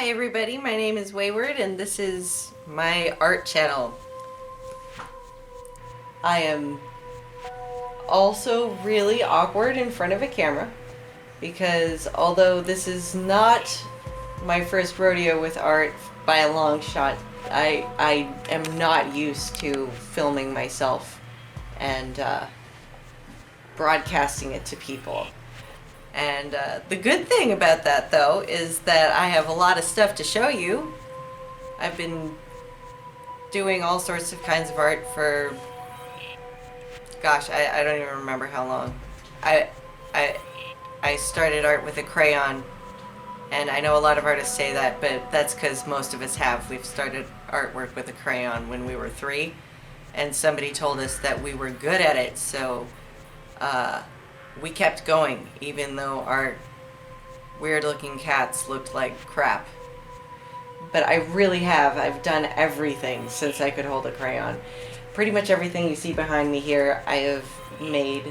Hi everybody, my name is Wayward and this is my art channel. I am also really awkward in front of a camera because although this is not my first rodeo with art by a long shot, I am not used to filming myself and broadcasting it to people. And the good thing about that, though, is that I have a lot of stuff to show you. I've been doing all sorts of kinds of art for, gosh, I don't even remember how long. I started art with a crayon, and I know a lot of artists say that, but that's because most of us have. We've started artwork with a crayon when we were 3, and somebody told us that we were good at it, so we kept going, even though our weird-looking cats looked like crap. But I really have. I've done everything since I could hold a crayon. Pretty much everything you see behind me here, I have made.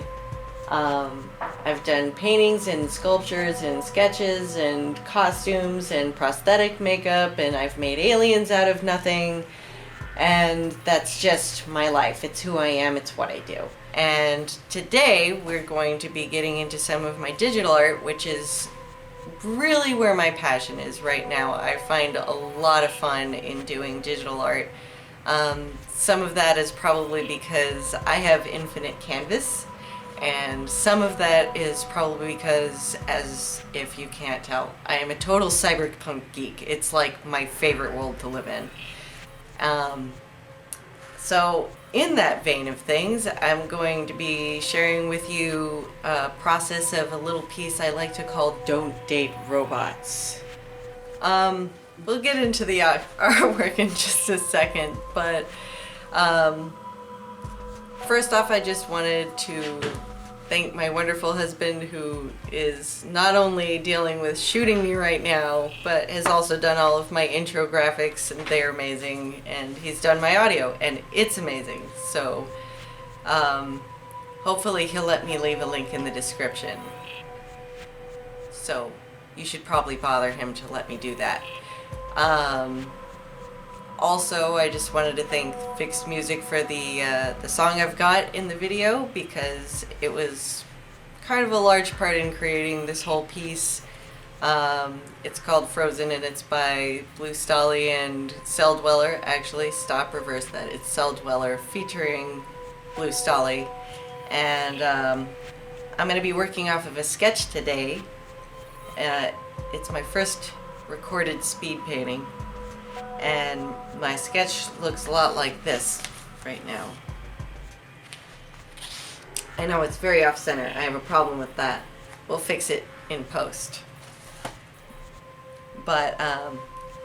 I've done paintings and sculptures and sketches and costumes and prosthetic makeup, and I've made aliens out of nothing. And that's just my life. It's who I am. It's what I do. And today we're going to be getting into some of my digital art, which is really where my passion is right now. I find a lot of fun in doing digital art. Some of that is probably because I have infinite canvas, and some of that is probably because, as if you can't tell, I am a total cyberpunk geek. It's like my favorite world to live in. So in that vein of things, I'm going to be sharing with you a process of a little piece I like to call Don't Date Robots. We'll get into the artwork in just a second, but first off, I just wanted to thank my wonderful husband, who is not only dealing with shooting me right now, but has also done all of my intro graphics, and they're amazing, and he's done my audio, and it's amazing. So hopefully he'll let me leave a link in the description. So you should probably bother him to let me do that. Also, I just wanted to thank Fixt Music for the song I've got in the video, because it was kind of a large part in creating this whole piece. It's called Frozen, and it's by Blue Stahli and Celldweller. Actually, stop, reverse that. It's Celldweller featuring Blue Stahli. And I'm going to be working off of a sketch today. It's my first recorded speed painting. And my sketch looks a lot like this right now. I know it's very off-center. I have a problem with that. We'll fix it in post. But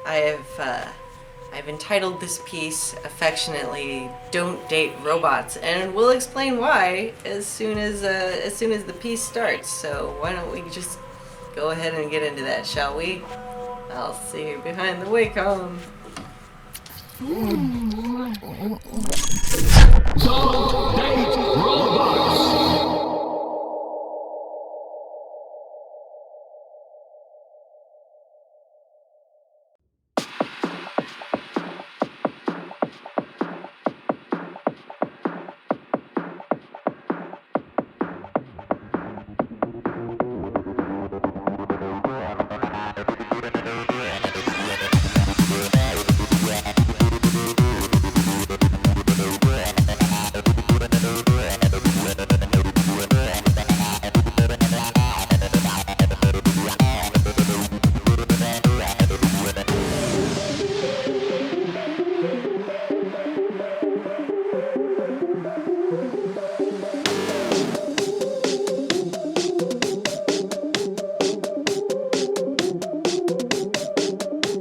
I've entitled this piece affectionately "Don't Date Robots," and we'll explain why as soon as the piece starts. So why don't we just go ahead and get into that, shall we? I'll see you behind the Wacom. Don't date robots!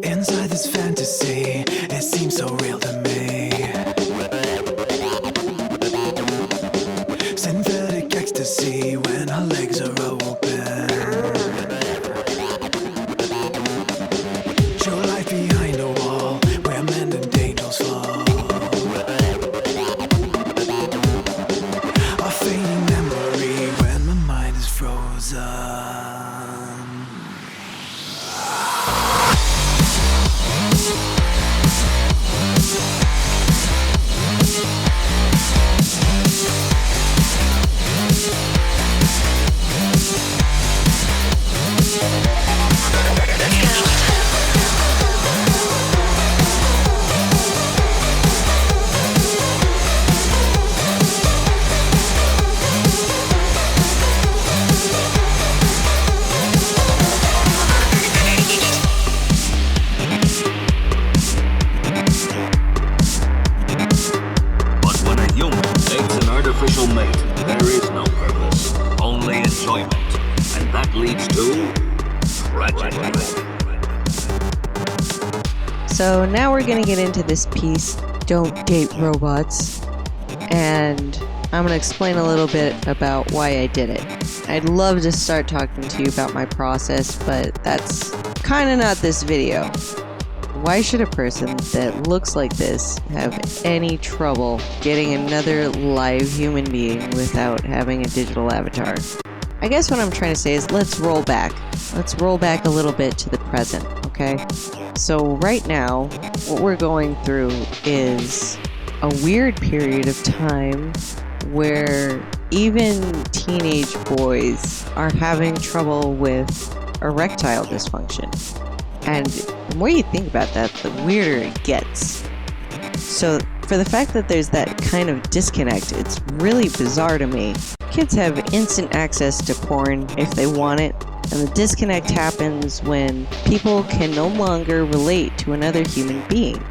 Inside this fantasy, it seems so real to me. Synthetic ecstasy when our legs are open. Show life behind a wall where men and angels fall. A fading memory when my mind is frozen. leads to tragedy. So now we're going to get into this piece, Don't Date Robots, and I'm going to explain a little bit about why I did it. I'd love to start talking to you about my process, but that's kind of not this video. Why should a person that looks like this have any trouble getting another live human being without having a digital avatar? I guess what I'm trying to say is let's roll back. Let's roll back a little bit to the present, okay? So right now, what we're going through is a weird period of time where even teenage boys are having trouble with erectile dysfunction. And the more you think about that, the weirder it gets. So for the fact that there's that kind of disconnect, it's really bizarre to me. Kids have instant access to porn if they want it, and the disconnect happens when people can no longer relate to another human being.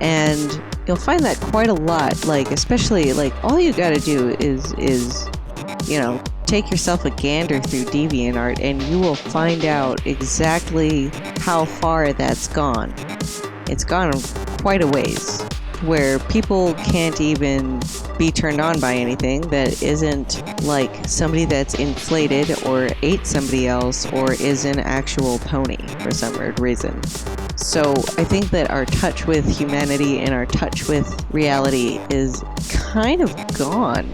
And you'll find that quite a lot, like, especially, like, all you gotta do is, you know, take yourself a gander through DeviantArt and you will find out exactly how far that's gone. It's gone quite a ways, where people can't even be turned on by anything that isn't like somebody that's inflated or ate somebody else or is an actual pony for some weird reason. So I think that our touch with humanity and our touch with reality is kind of gone.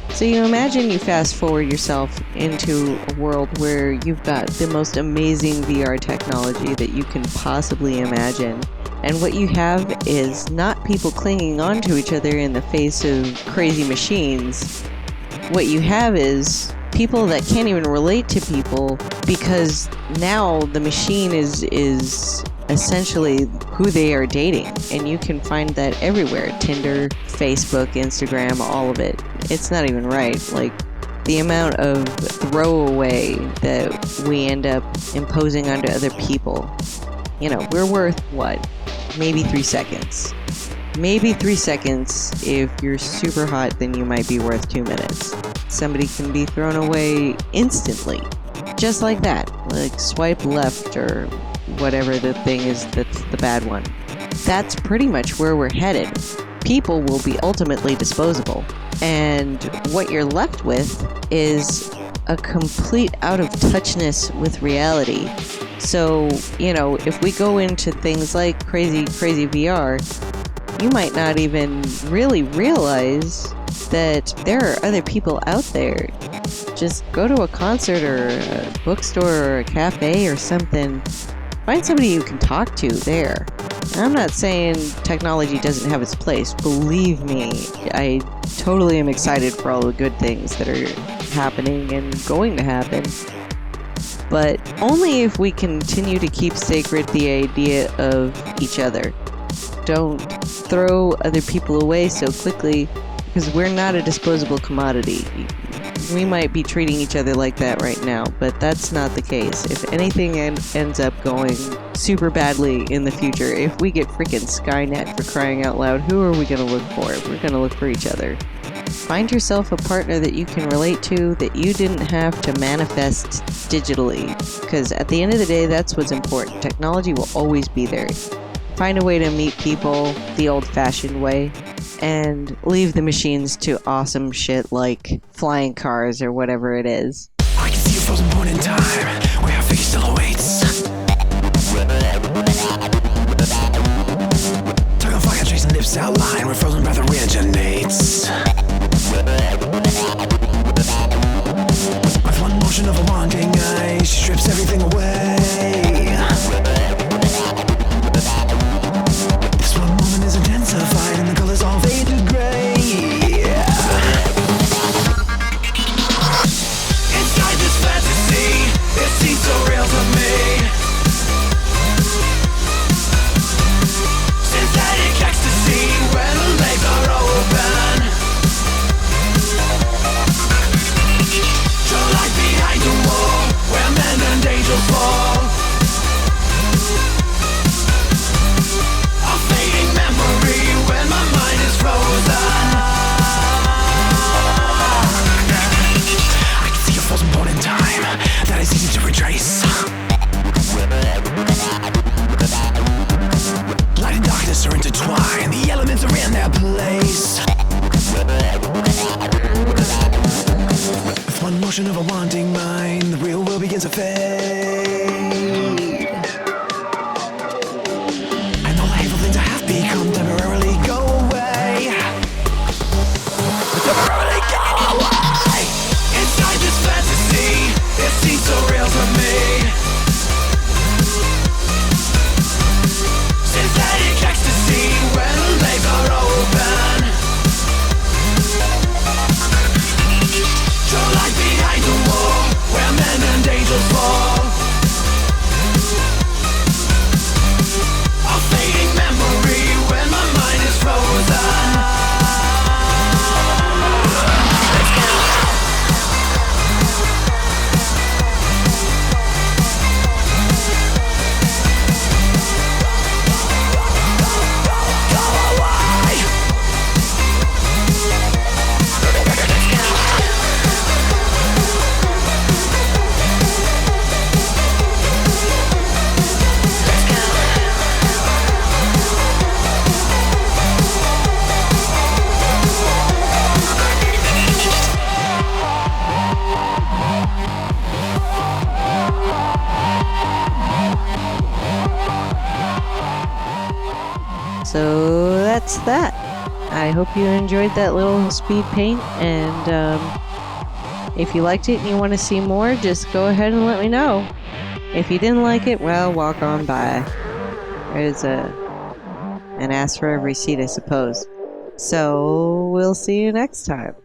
So you imagine you fast forward yourself into a world where you've got the most amazing VR technology that you can possibly imagine. And what you have is not people clinging on to each other in the face of crazy machines. What you have is people that can't even relate to people because now the machine is essentially who they are dating. And you can find that everywhere. Tinder, Facebook, Instagram, all of it. It's not even right. Like, the amount of throwaway that we end up imposing onto other people. You know, we're worth what? Maybe 3 seconds. Maybe 3 seconds. If you're super hot, then you might be worth 2 minutes. Somebody can be thrown away instantly. Just like that. Like swipe left or whatever the thing is that's the bad one. That's pretty much where we're headed. People will be ultimately disposable. And what you're left with is a complete out of touchness with reality. So, you know, if we go into things like crazy VR, you might not even really realize that there are other people out there. Just go to a concert or a bookstore or a cafe or something. Find somebody you can talk to there. I'm not saying technology doesn't have its place. Believe me, I totally am excited for all the good things that are happening and going to happen. But only if we continue to keep sacred the idea of each other. Don't throw other people away so quickly, because we're not a disposable commodity. We might be treating each other like that right now, but that's not the case. If anything ends up going super badly in the future, if we get freaking Skynet, for crying out loud, who are we going to look for? We're going to look for each other. Find yourself a partner that you can relate to, that you didn't have to manifest digitally, because at the end of the day, that's what's important. Technology will always be there. Find a way to meet people the old-fashioned way, and leave the machines to awesome shit like flying cars or whatever it is. I can see a frozen point in time where our figure still awaits. Tongue on fire, tracing lips outline where frozen breath originates. With one motion of a wanting eye, she strips everything away. This one moment is intensified and the colors all fade to gray. Inside this fantasy, it seems so real to me. Synthetic ecstasy when the legs are open. Show life behind the wall where men and angels fall. begins to fade. And all the hateful things I have become temporarily go away. Temporarily go away. Inside this fantasy, it seems so real to me. Synthetic ecstasy when the legs are open. Show life behind the wall, where men and angels fall. A fading memory when my mind is frozen. Let's go. Go away. So that's that. I hope you enjoyed that little speed paint, and if you liked it and you want to see more, just go ahead and let me know. If you didn't like it, well, walk on by. There's an ass for every seat, I suppose. So we'll see you next time.